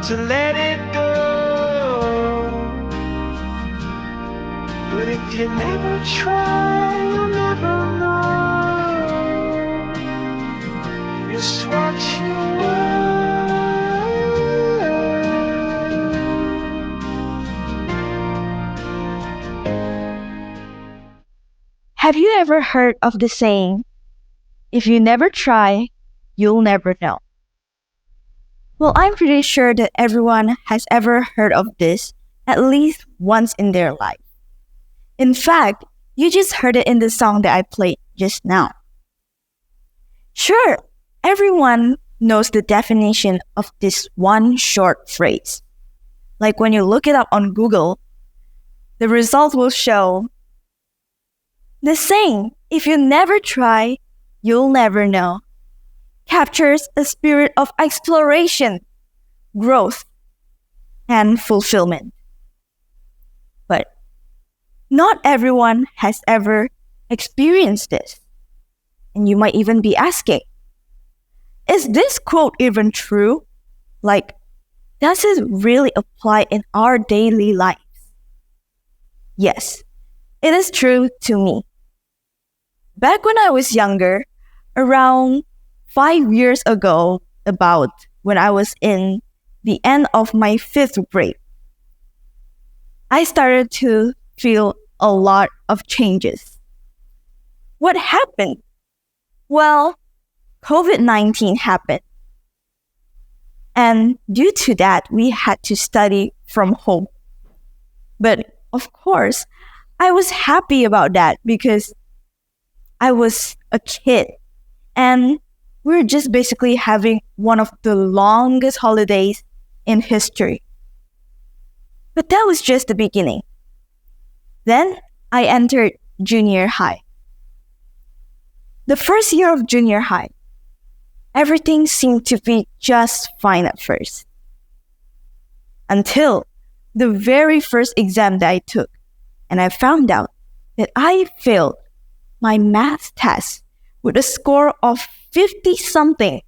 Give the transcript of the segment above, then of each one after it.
to let it go. But if you never try, you'll never know just what you want. Have you ever heard of the saying, if you never try, you'll never know? Well, I'm pretty sure that everyone has ever heard of this at least once in their life. In fact, you just heard it in the song that I played just now. Sure, everyone knows the definition of this one short phrase. Like when you look it up on Google, the result will show the saying, if you never try, you'll never know, captures a spirit of exploration, growth, and fulfillment. But not everyone has ever experienced this. And you might even be asking, is this quote even true? Like, does it really apply in our daily lives? Yes, it is true to me. Back when I was younger, around 5 years ago, about when I was in the end of my 5th grade, I started to feel a lot of changes. What happened? Well, COVID-19 happened. And due to that, we had to study from home. But of course, I was happy about that because I was a kid and we were just basically having one of the longest holidays in history. But that was just the beginning. Then I entered junior high. The first year of junior high, everything seemed to be just fine at first. Until the very first exam that I took, and I found out that I failed my math test with a score of 50-something.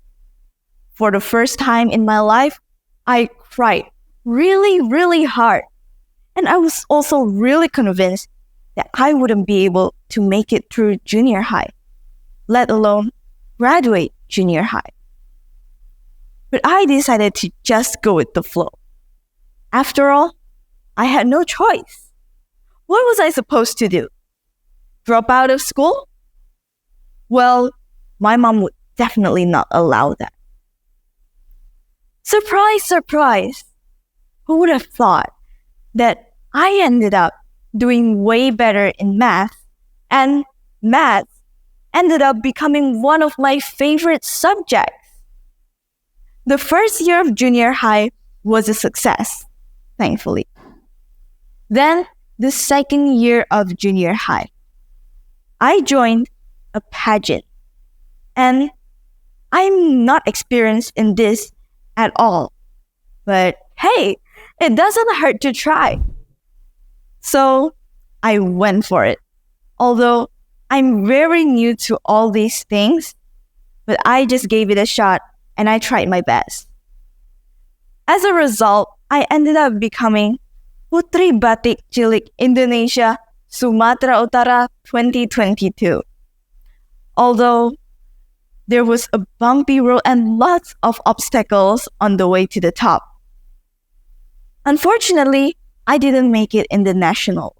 For the first time in my life, I cried really, really hard. And I was also really convinced that I wouldn't be able to make it through junior high, let alone graduate junior high. But I decided to just go with the flow. After all, I had no choice. What was I supposed to do? Drop out of school? Well, my mom would definitely not allow that. Surprise, surprise! Who would have thought that I ended up doing way better in math, and math ended up becoming one of my favorite subjects. The first year of junior high was a success, thankfully. Then, the second year of junior high, I joined a pageant. And I'm not experienced in this at all. But hey, it doesn't hurt to try. So I went for it. Although I'm very new to all these things, but I just gave it a shot and I tried my best. As a result, I ended up becoming Putri Batik Cilik Indonesia Sumatera Utara 2022. Although there was a bumpy road and lots of obstacles on the way to the top. Unfortunately, I didn't make it in the nationals.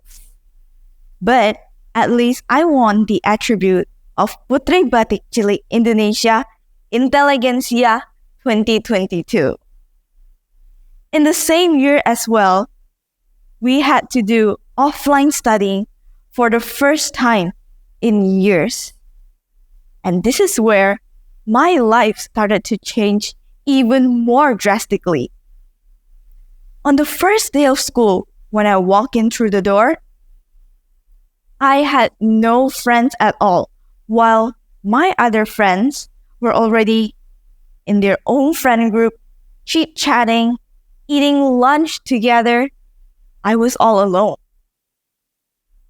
But at least I won the attribute of Putri Batik Cilik Indonesia Intelligentsia 2022. In the same year as well, we had to do offline studying for the first time in years. And this is where my life started to change even more drastically. On the first day of school, when I walked in through the door, I had no friends at all, while my other friends were already in their own friend group, chit-chatting, eating lunch together. I was all alone.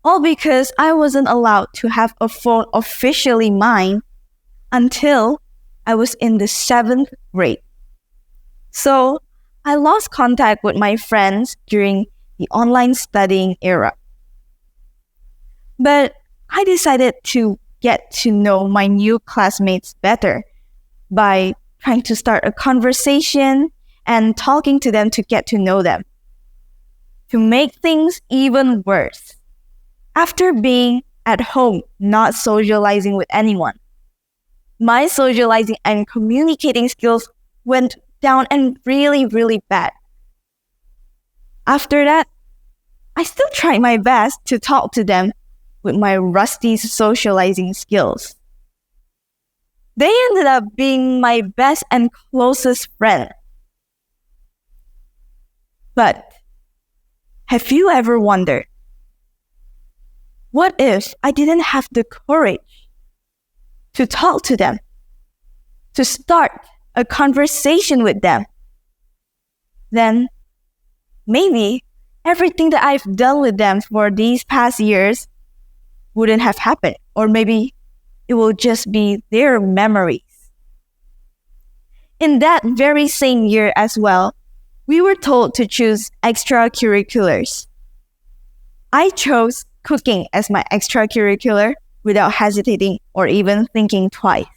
All because I wasn't allowed to have a phone officially mine until I was in the 7th grade. So I lost contact with my friends during the online studying era. But I decided to get to know my new classmates better by trying to start a conversation and talking to them to get to know them. To make things even worse, after being at home, not socializing with anyone, my socializing and communicating skills went down and really, really bad. After that, I still tried my best to talk to them with my rusty socializing skills. They ended up being my best and closest friend. But have you ever wondered, what if I didn't have the courage to talk to them, to start a conversation with them? Then maybe everything that I've done with them for these past years wouldn't have happened, or maybe it will just be their memories. In that very same year as well, we were told to choose extracurriculars. I chose cooking as my extracurricular without hesitating or even thinking twice,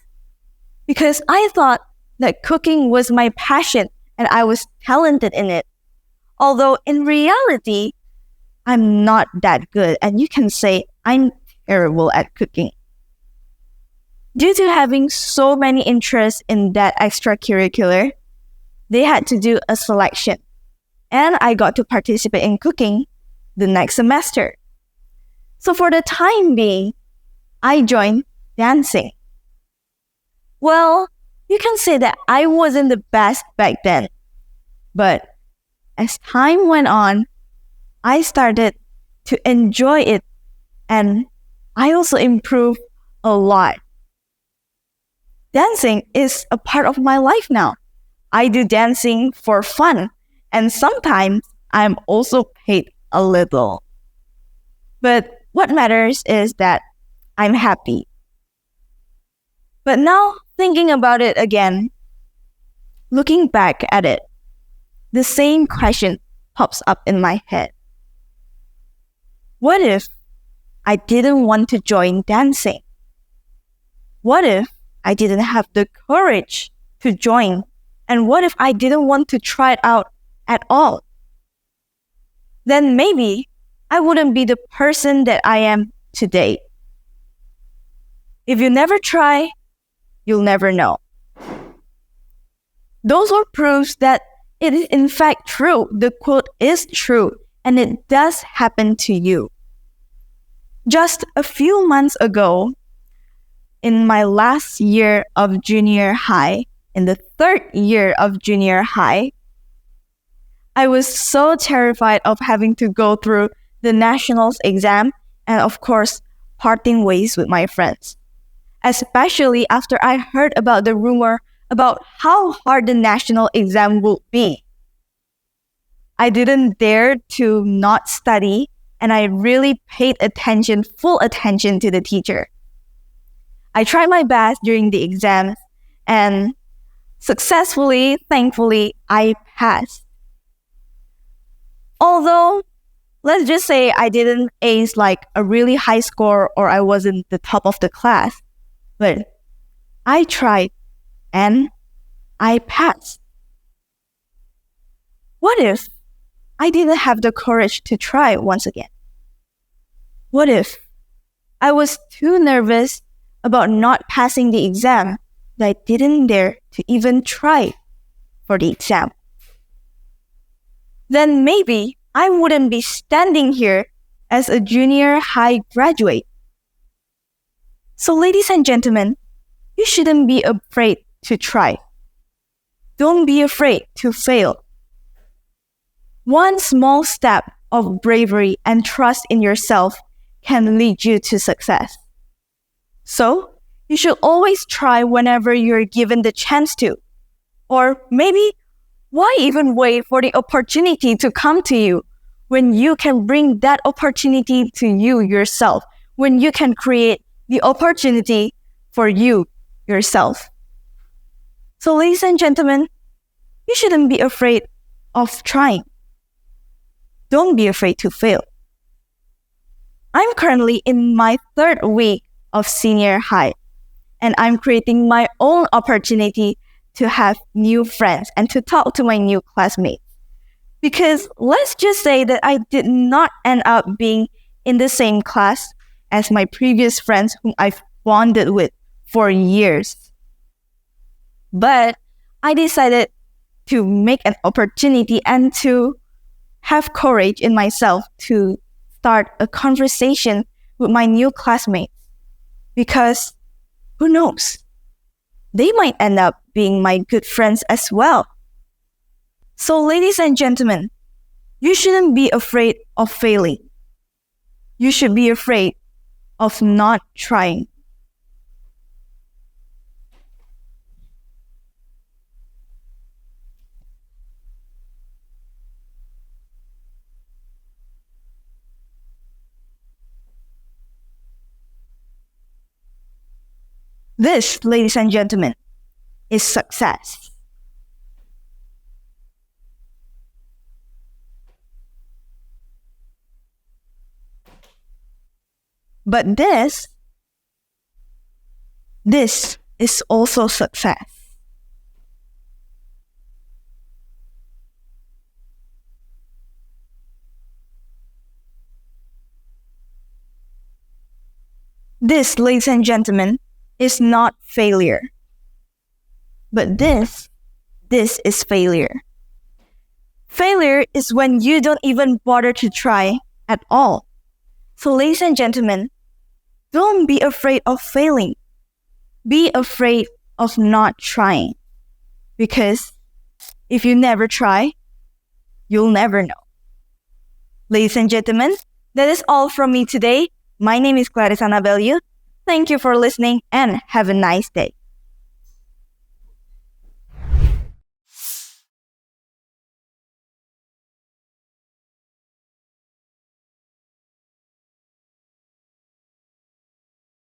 because I thought that cooking was my passion and I was talented in it. Although in reality, I'm not that good, and you can say I'm terrible at cooking. Due to having so many interests in that extracurricular, they had to do a selection, and I got to participate in cooking the next semester. So for the time being, I joined dancing. Well, you can say that I wasn't the best back then, but as time went on, I started to enjoy it, and I also improved a lot. Dancing is a part of my life now. I do dancing for fun, and sometimes I'm also paid a little. But what matters is that I'm happy. But now, thinking about it again, looking back at it, the same question pops up in my head. What if I didn't want to join dancing? What if I didn't have the courage to join? And what if I didn't want to try it out at all? Then maybe I wouldn't be the person that I am today. If you never try, you'll never know. Those are proofs that it is in fact true. The quote is true, and it does happen to you. Just a few months ago, in my last year of junior high, in the third year of junior high, I was so terrified of having to go through the nationals exam and, of course, parting ways with my friends. Especially after I heard about the rumor about how hard the national exam would be. I didn't dare to not study, and I really paid attention, full attention to the teacher. I tried my best during the exams, and successfully, thankfully, I passed. Although, let's just say I didn't ace like a really high score or I wasn't the top of the class, but I tried and I passed. What if I didn't have the courage to try once again? What if I was too nervous about not passing the exam that I didn't dare to even try for the exam? Then maybe I wouldn't be standing here as a junior high graduate. So ladies and gentlemen, you shouldn't be afraid to try. Don't be afraid to fail. One small step of bravery and trust in yourself can lead you to success. So, you should always try whenever you're given the chance to. Or maybe, why even wait for the opportunity to come to you when you can bring that opportunity to you yourself, when you can create the opportunity for you yourself? So ladies and gentlemen, you shouldn't be afraid of trying. Don't be afraid to fail. I'm currently in my 3rd week of senior high, and I'm creating my own opportunity to have new friends and to talk to my new classmates. Because let's just say that I did not end up being in the same class as my previous friends whom I've bonded with for years. But I decided to make an opportunity and to have courage in myself to start a conversation with my new classmates. Because who knows? They might end up being my good friends as well. So, ladies and gentlemen, you shouldn't be afraid of failing. You should be afraid of not trying. This, ladies and gentlemen, is success. But this is also success. This, ladies and gentlemen, is not failure. But this is failure. Failure is when you don't even bother to try at all. So, ladies and gentlemen, don't be afraid of failing. Be afraid of not trying. Because if you never try, you'll never know. Ladies and gentlemen, that is all from me today. My name is Claryce Annabelle Yu. Thank you for listening and have a nice day.